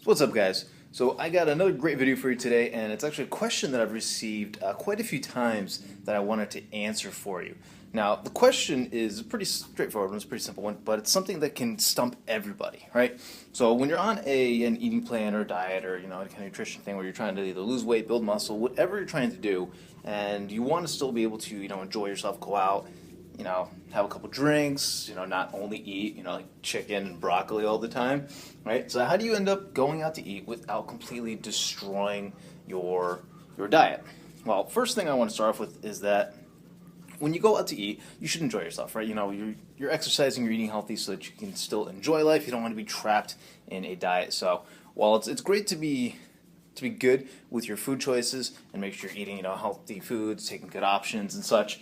What's up, guys? So I got another great video for you today, and it's actually a question that I've received quite a few times that I wanted to answer for you. Now, the question is a pretty straightforward one, it's a pretty simple one, but it's something that can stump everybody, right? So when you're on an eating plan or diet or any kind of nutrition thing where you're trying to either lose weight, build muscle, whatever you're trying to do, and you want to still be able to enjoy yourself, go out, have a couple drinks, not only eat, like chicken and broccoli all the time, right? So how do you end up going out to eat without completely destroying your diet? Well, first thing I want to start off with is that when you go out to eat, you should enjoy yourself, right? You're exercising, you're eating healthy so that you can still enjoy life. You don't want to be trapped in a diet. So while it's great to be good with your food choices and make sure you're eating, healthy foods, taking good options and such,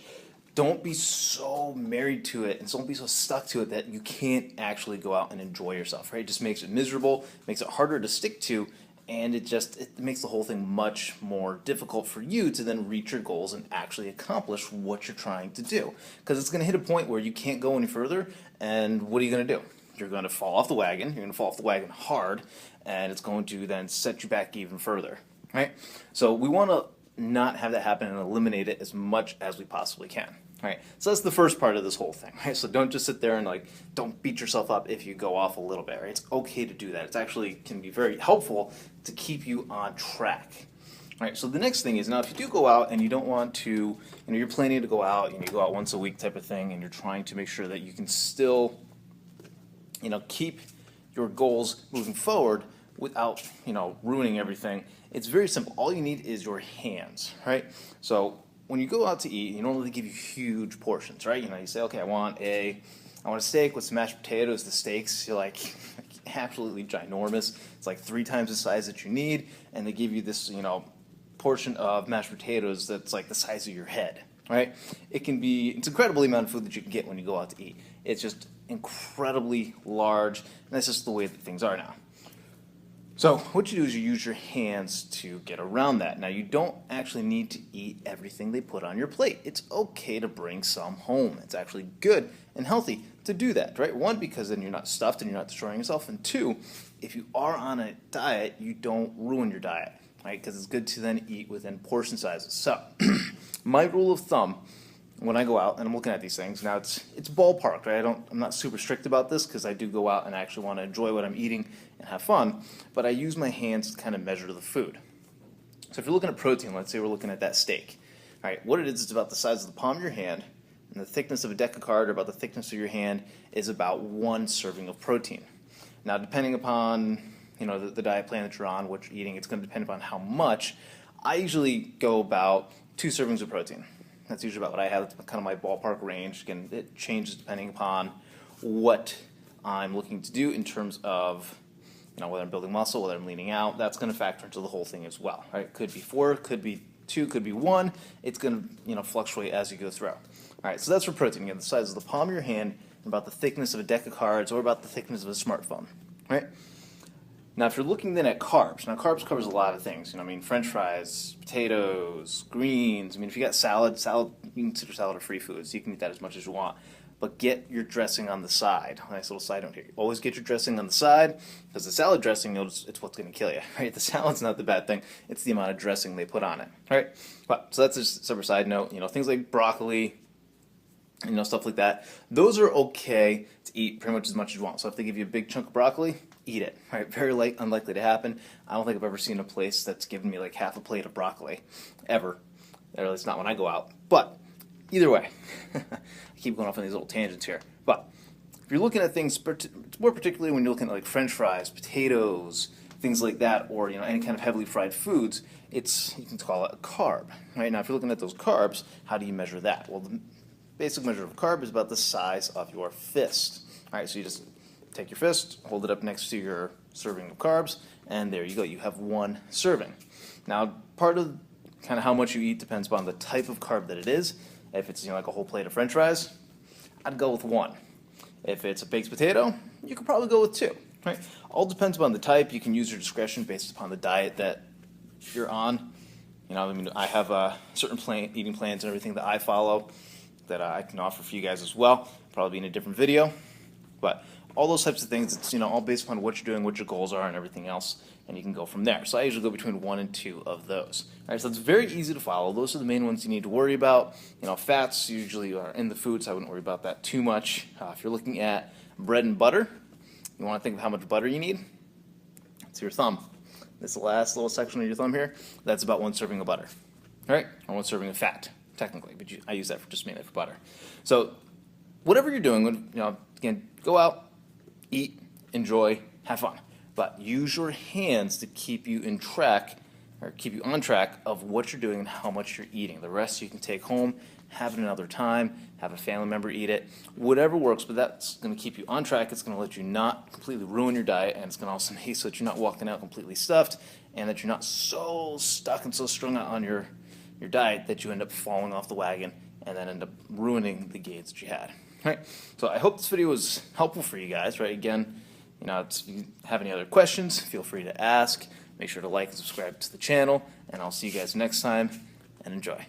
don't be so married to it and don't be so stuck to it that you can't actually go out and enjoy yourself, right? It just makes it miserable, makes it harder to stick to, and it makes the whole thing much more difficult for you to then reach your goals and actually accomplish what you're trying to do. Because it's going to hit a point where you can't go any further, and what are you going to do? You're going to fall off the wagon, you're going to fall off the wagon hard, and it's going to then set you back even further, right? So we want to not have that happen and eliminate it as much as we possibly can. All right, so that's the first part of this whole thing, right? So don't just sit there and don't beat yourself up if you go off a little bit, right? It's okay to do that. It actually can be very helpful to keep you on track. All right, so the next thing is, now if you do go out and you don't want to, you're planning to go out, you go out once a week type of thing, and you're trying to make sure that you can still, keep your goals moving forward without, ruining everything. It's very simple. All you need is your hands, right? So when you go out to eat, normally they give you huge portions, right? You say, okay, I want a steak with some mashed potatoes. The steaks, you're like absolutely ginormous. It's like 3 times the size that you need, and they give you this, portion of mashed potatoes that's like the size of your head, right? It's incredibly amount of food that you can get when you go out to eat. It's just incredibly large, and that's just the way that things are now. So what you do is you use your hands to get around that. Now, you don't actually need to eat everything they put on your plate. It's okay to bring some home. It's actually good and healthy to do that, right? 1, because then you're not stuffed and you're not destroying yourself. And 2, if you are on a diet, you don't ruin your diet, right? Because it's good to then eat within portion sizes. So my rule of thumb when I go out and I'm looking at these things, now it's ballpark, right? I'm not super strict about this because I do go out and I actually want to enjoy what I'm eating and have fun, but I use my hands to kind of measure the food. So if you're looking at protein, let's say we're looking at that steak, all right, what it is, it's about the size of the palm of your hand, and the thickness of a deck of card, or about the thickness of your hand, is about 1 serving of protein. Now, depending upon the diet plan that you're on, what you're eating, it's going to depend upon how much. I usually go about 2 servings of protein. That's usually about what I have. That's kind of my ballpark range. Again, it changes depending upon what I'm looking to do in terms of, whether I'm building muscle, whether I'm leaning out. That's going to factor into the whole thing as well, right? It could be 4, could be 2, could be 1. It's going to, fluctuate as you go through. All right, so that's for protein. Again, the size of the palm of your hand, and about the thickness of a deck of cards, or about the thickness of a smartphone, right? Now, if you're looking then at carbs, now carbs covers a lot of things. French fries, potatoes, greens. If you got salad, you can consider salad a free food, so you can eat that as much as you want. But get your dressing on the side. Nice little side note here. Always get your dressing on the side, because the salad dressing, it's what's going to kill you, right? The salad's not the bad thing. It's the amount of dressing they put on it, right? Well, so that's just a separate side note. Things like broccoli, stuff like that. Those are okay to eat pretty much as you want. So if they give you a big chunk of broccoli, eat it, right? Very unlikely to happen. I don't think I've ever seen a place that's given me like half a plate of broccoli, ever. Or at least not when I go out. But either way, I keep going off on these little tangents here. But if you're looking at things, more particularly when you're looking at like French fries, potatoes, things like that, or any kind of heavily fried foods, you can call it a carb, right? Now, if you're looking at those carbs, how do you measure that? Well, the basic measure of a carb is about the size of your fist. All right, so you just take your fist, hold it up next to your serving of carbs, and there you go. You have 1 serving. Now, part of kind of how much you eat depends upon the type of carb that it is. If it's like a whole plate of French fries, I'd go with 1. If it's a baked potato, you could probably go with 2. Right? All depends upon the type. You can use your discretion based upon the diet that you're on. I have certain eating plans and everything that I follow that I can offer for you guys as well. Probably in a different video, but all those types of things. It's, all based upon what you're doing, what your goals are, and everything else, and you can go from there. So I usually go between 1 and 2 of those. All right, so it's very easy to follow. Those are the main ones you need to worry about. Fats usually are in the food, so I wouldn't worry about that too much. If you're looking at bread and butter, you want to think of how much butter you need. It's your thumb. This last little section of your thumb here, that's about 1 serving of butter. All right, or 1 serving of fat, technically, but I use that for just mainly for butter. So whatever you're doing, again, go out, eat, enjoy, have fun, but use your hands to keep you in track, or keep you on track of what you're doing and how much you're eating. The rest you can take home, have it another time, have a family member eat it, whatever works, but that's going to keep you on track. It's going to let you not completely ruin your diet, and it's going to also make so that you're not walking out completely stuffed, and that you're not so stuck and so strung out on your diet that you end up falling off the wagon and then end up ruining the gains that you had. All right, so I hope this video was helpful for you guys. Right, again, if you have any other questions, feel free to ask. Make sure to like and subscribe to the channel, and I'll see you guys next time, and enjoy.